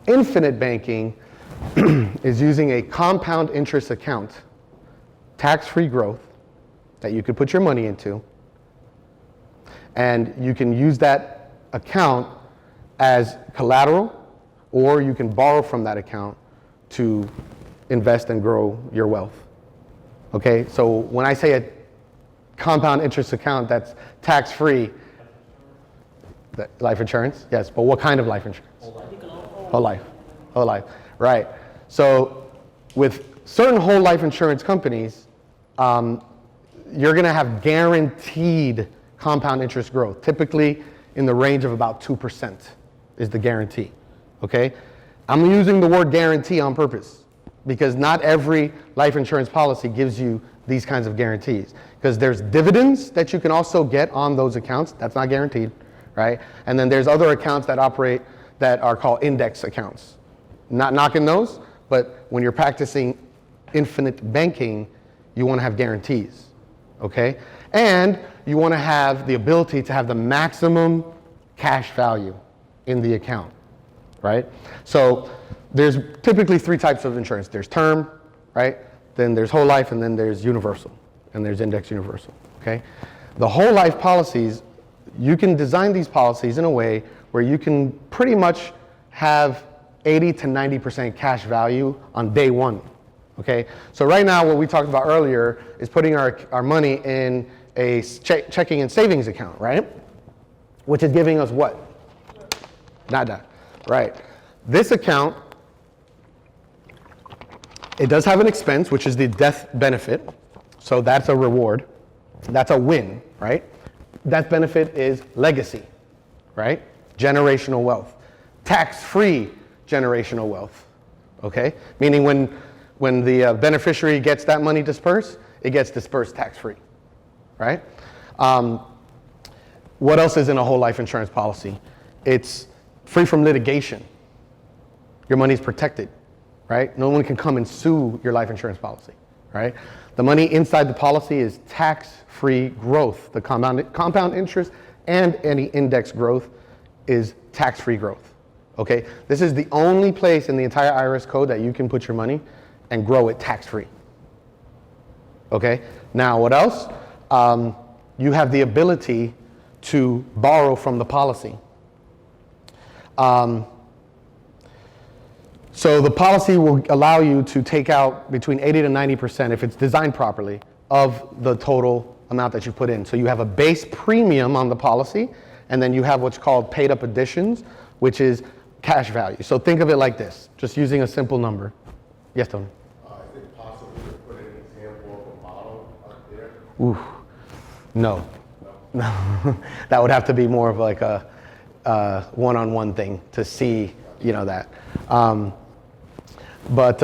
Infinite banking is using a compound interest account, tax-free growth, that you could put your money into, and you can use that account as collateral, or you can borrow from that account to invest and grow your wealth. Okay, so when I say a compound interest account that's tax-free, life insurance, yes, but what kind of life insurance? Whole life. Whole life, right. So with certain whole life insurance companies, you're gonna have guaranteed compound interest growth, typically in the range of about 2% is the guarantee, okay? I'm using the word guarantee on purpose because not every life insurance policy gives you these kinds of guarantees, because there's dividends that you can also get on those accounts. That's not guaranteed, right? And then there's other accounts that operate that are called index accounts. Not knocking those, but when you're practicing infinite banking, you want to have guarantees, okay? And you want to have the ability to have the maximum cash value in the account, right? So there's typically three types of insurance. There's term, right? Then there's whole life, and then there's universal, and there's index universal, okay? The whole life policies, you can design these policies in a way where you can pretty much have 80 to 90% cash value on day one, okay? So right now, what we talked about earlier is putting our money in a checking and savings account, right? Which is giving us what? Nada, right? This account, it does have an expense, which is the death benefit. So that's a reward. That's a win, right? Death benefit is legacy, right? Generational wealth. Tax-free generational wealth, okay? Meaning when the beneficiary gets that money dispersed, it gets dispersed tax-free, right? What else is in a whole life insurance policy? It's free from litigation. Your money is protected, right? No one can come and sue your life insurance policy, right? The money inside the policy is tax-free growth. The compound interest and any index growth is tax-free growth, okay? This is the only place in the entire IRS code that you can put your money and grow it tax-free, okay? Now, what else? You have the ability to borrow from the policy. So the policy will allow you to take out between 80 to 90%, if it's designed properly, of the total amount that you put in. So you have a base premium on the policy, and then you have what's called paid up additions, which is cash value. So think of it like this, just using a simple number. Yes, Tony? Is it possible to put an example of a model up there? Ooh, no. That would have to be more of like a one-on-one thing to see, you know, that. But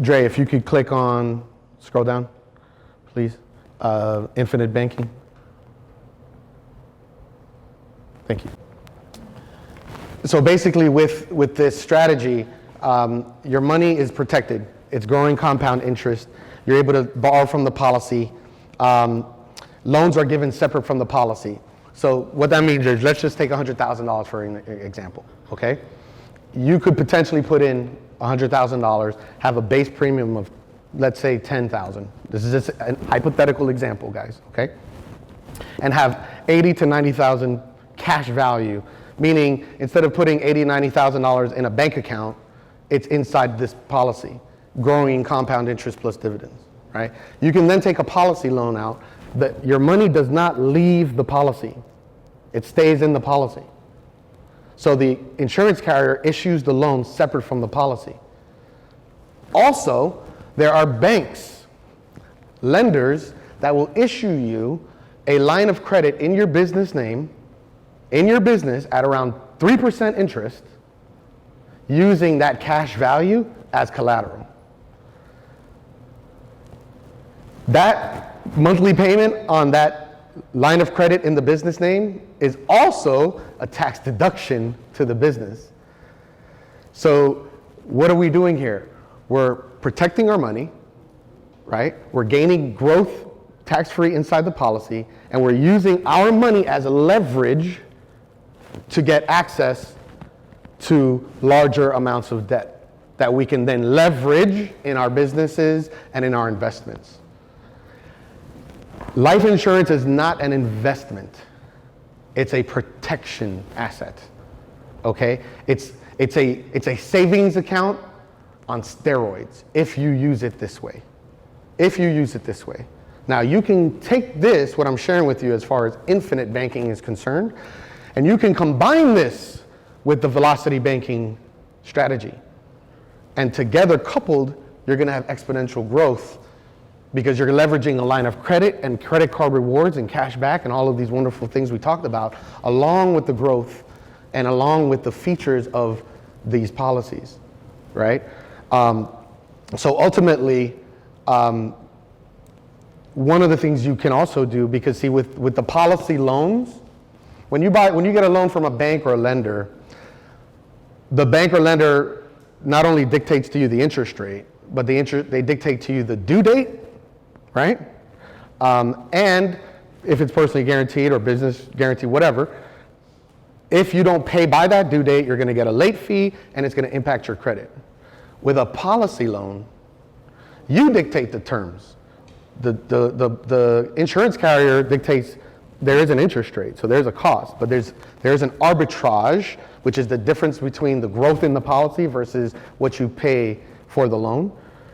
Dre, if you could click on, scroll down, please. Infinite banking. Thank you. So basically with this strategy, your money is protected. It's growing compound interest. You're able to borrow from the policy. Loans are given separate from the policy. So what that means is, let's just take $100,000 for an example, okay? You could potentially put in $100,000, have a base premium of, let's say, $10,000. This is just a hypothetical example, guys, okay? And have $80,000 to $90,000 cash value, meaning instead of putting $80,000, $90,000 in a bank account, it's inside this policy, growing compound interest plus dividends, right? You can then take a policy loan out, that your money does not leave the policy. It stays in the policy. So the insurance carrier issues the loan separate from the policy. Also, there are banks, lenders, that will issue you a line of credit in your business name, in your business at around 3% interest, using that cash value as collateral. That monthly payment on that line of credit in the business name is also a tax deduction to the business. So what are we doing here? We're protecting our money, right? We're gaining growth tax-free inside the policy, and we're using our money as a leverage to get access to larger amounts of debt that we can then leverage in our businesses and in our investments. Life insurance is not an investment. It's a protection asset, okay? It's a savings account on steroids if you use it this way. If you use it this way. Now you can take this, what I'm sharing with you as far as infinite banking is concerned, and you can combine this with the velocity banking strategy. And together coupled, you're gonna have exponential growth because you're leveraging a line of credit and credit card rewards and cash back and all of these wonderful things we talked about, along with the growth and along with the features of these policies, right? So ultimately, one of the things you can also do, because see, with the policy loans, when you get a loan from a bank or a lender, the bank or lender not only dictates to you the interest rate, but they dictate to you the due date, right? And if it's personally guaranteed or business guaranteed, whatever, if you don't pay by that due date, you're gonna get a late fee and it's gonna impact your credit. With a policy loan, you dictate the terms. The insurance carrier dictates there is an interest rate, so there's a cost, but there's an arbitrage, which is the difference between the growth in the policy versus what you pay for the loan.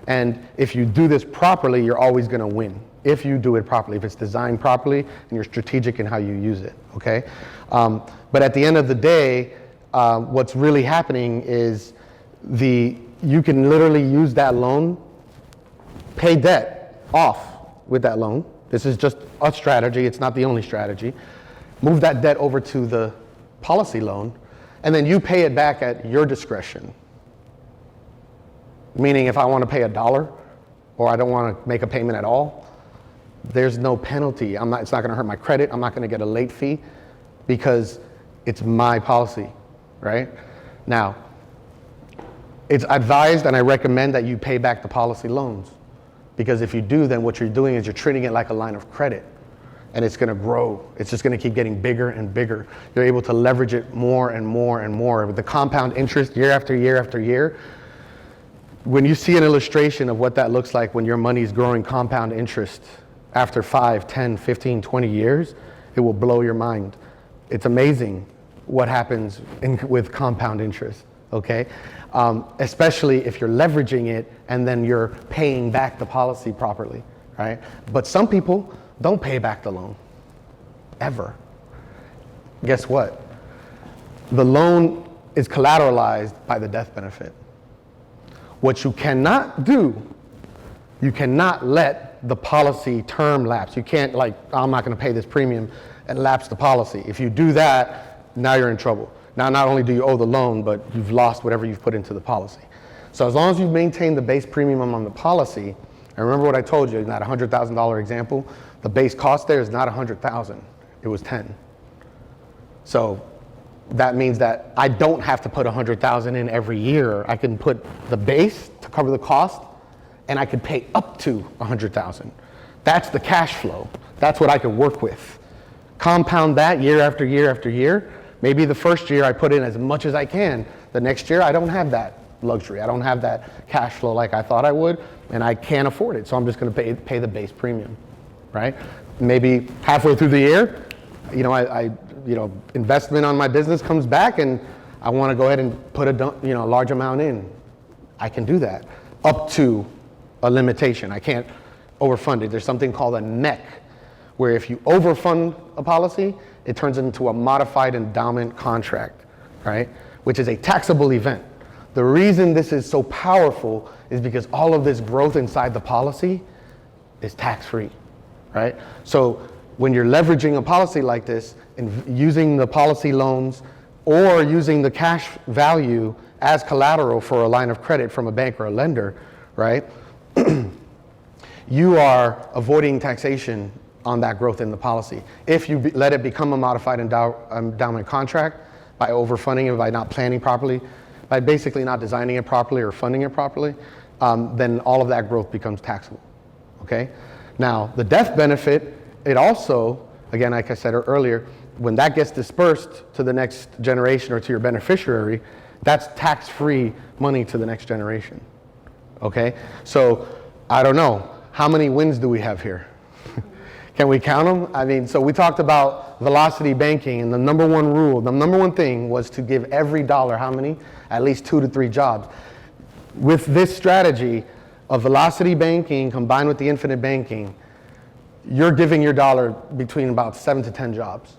And if you do this properly, you're always gonna win. If you do it properly, if it's designed properly and you're strategic in how you use it, okay? But at the end of the day, what's really happening is you can literally use that loan, pay debt off with that loan. This is just a strategy, it's not the only strategy. Move that debt over to the policy loan, and then you pay it back at your discretion. Meaning if I want to pay $1 or I don't want to make a payment at all, there's no penalty. It's not going to hurt my credit. I'm not going to get a late fee because it's my policy, right? Now, it's advised and I recommend that you pay back the policy loans, because if you do, then what you're doing is you're treating it like a line of credit and it's going to grow. It's just going to keep getting bigger and bigger. You're able to leverage it more and more and more. With the compound interest year after year after year, when you see an illustration of what that looks like when your money is growing compound interest after 5, 10, 15, 20 years, it will blow your mind. It's amazing what happens with compound interest, okay? Especially if you're leveraging it and then you're paying back the policy properly, right? But some people don't pay back the loan, ever. Guess what? The loan is collateralized by the death benefit. What you cannot do, you cannot let the policy term lapse. You can't I'm not gonna pay this premium and lapse the policy. If you do that, now you're in trouble. Now not only do you owe the loan, but you've lost whatever you've put into the policy. So as long as you maintain the base premium on the policy, and remember what I told you in that $100,000 example, the base cost there is not $100,000, it was 10. So that means that I don't have to put $100,000 in every year. I can put the base to cover the cost, and I could pay up to $100,000. That's the cash flow. That's what I can work with. Compound that year after year after year. Maybe the first year I put in as much as I can. The next year I don't have that luxury. I don't have that cash flow like I thought I would, and I can't afford it. So I'm just going to pay the base premium, right? Maybe halfway through the year, investment on my business comes back, and I want to go ahead and put a large amount in. I can do that up to a limitation. I can't overfund it. There's something called a NEC, where if you overfund a policy, it turns into a modified endowment contract, right? Which is a taxable event. The reason this is so powerful is because all of this growth inside the policy is tax-free, right? So when you're leveraging a policy like this and using the policy loans or using the cash value as collateral for a line of credit from a bank or a lender, right? You are avoiding taxation on that growth in the policy. If you let it become a modified endowment contract by overfunding it, by not planning properly, by basically not designing it properly or funding it properly, then all of that growth becomes taxable, okay? Now, the death benefit, it also, again, like I said earlier, when that gets dispersed to the next generation or to your beneficiary, That's tax-free money to the next generation. Okay? So, I don't know. How many wins do we have here? Can we count them? I mean, so we talked about velocity banking, and the number one rule, the number one thing was to give every dollar, how many? At least 2 to 3 jobs. With this strategy of velocity banking combined with the infinite banking, you're giving your dollar between about 7 to 10 jobs.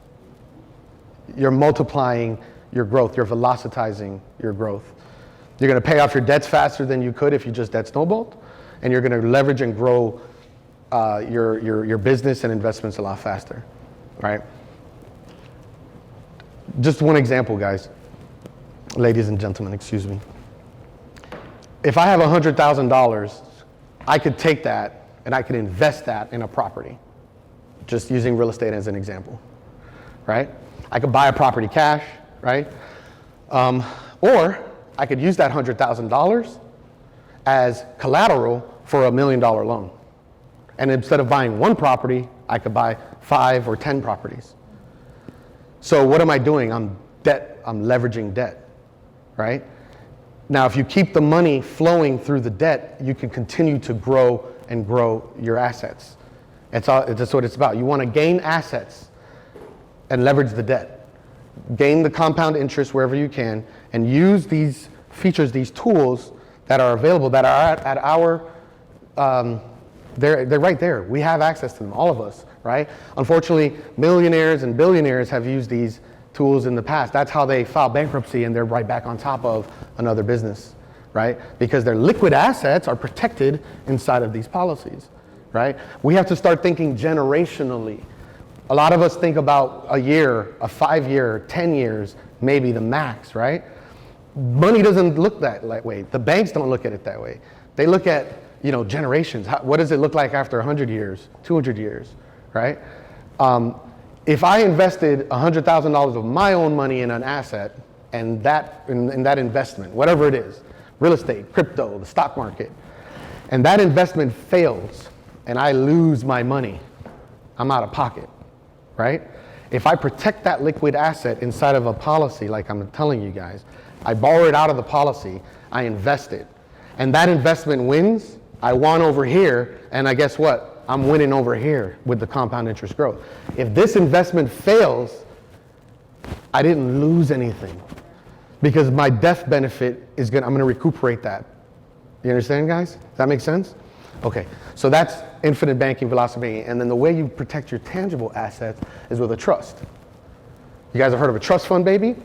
You're multiplying your growth, you're velocitizing your growth. You're going to pay off your debts faster than you could if you just debt snowballed, and you're going to leverage and grow your business and investments a lot faster, right? Just one example, guys. Ladies and gentlemen, excuse me. If I have $100,000, I could take that and I could invest that in a property, just using real estate as an example, right? I could buy a property cash, right? Or I could use that $100,000 as collateral for $1 million loan. And instead of buying one property, I could buy 5 or 10 properties. So what am I doing? I'm leveraging debt, right? Now, if you keep the money flowing through the debt, you can continue to grow and grow your assets. That's what it's about. You want to gain assets and leverage the debt. Gain the compound interest wherever you can, and use these features, these tools that are available, that are at our they're right there. We have access to them, all of us, right? Unfortunately, millionaires and billionaires have used these tools in the past. That's how they file bankruptcy and they're right back on top of another business, right? Because their liquid assets are protected inside of these policies, right? We have to start thinking generationally. A lot of us think about a year, a 5-year, 10 years, maybe the max, right? Money doesn't look that way. The banks don't look at it that way. They look at generations. What does it look like after 100 years, 200 years, right? If I invested $100,000 of my own money in an asset, and in that investment, whatever it is, real estate, crypto, the stock market, and that investment fails, and I lose my money, I'm out of pocket, right? If I protect that liquid asset inside of a policy, like I'm telling you guys, I borrow it out of the policy, I invest it, and that investment wins, I won over here, and I guess what? I'm winning over here with the compound interest growth. If this investment fails, I didn't lose anything because my death benefit I'm going to recuperate that. You understand, guys? Does that make sense? Okay, so that's infinite banking, velocity banking, and then the way you protect your tangible assets is with a trust. You guys have heard of a trust fund, baby?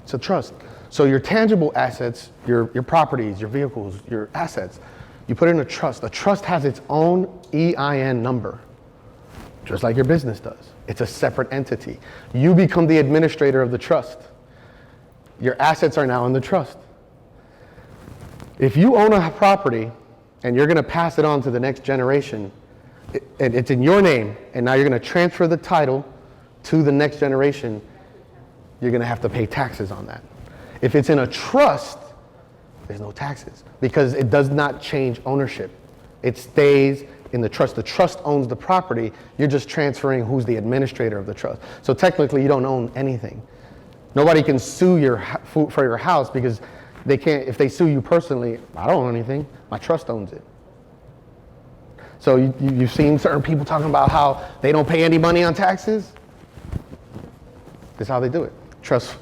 It's a trust. So your tangible assets, your properties, your vehicles, your assets, you put it in a trust. A trust has its own EIN number, just like your business does. It's a separate entity. You become the administrator of the trust. Your assets are now in the trust. If you own a property and you're going to pass it on to the next generation, and it's in your name, and now you're going to transfer the title to the next generation, you're going to have to pay taxes on that. If it's in a trust, there's no taxes because it does not change ownership. It stays in the trust. The trust owns the property. You're just transferring who's the administrator of the trust. So technically, you don't own anything. Nobody can sue you for your house because they can't. If they sue you personally, I don't own anything. My trust owns it. So you've seen certain people talking about how they don't pay any money on taxes. That's how they do it. Trust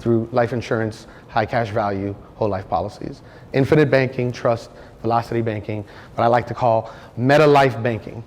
through life insurance, high cash value, whole life policies. Infinite banking, trust, velocity banking, what I like to call meta life banking.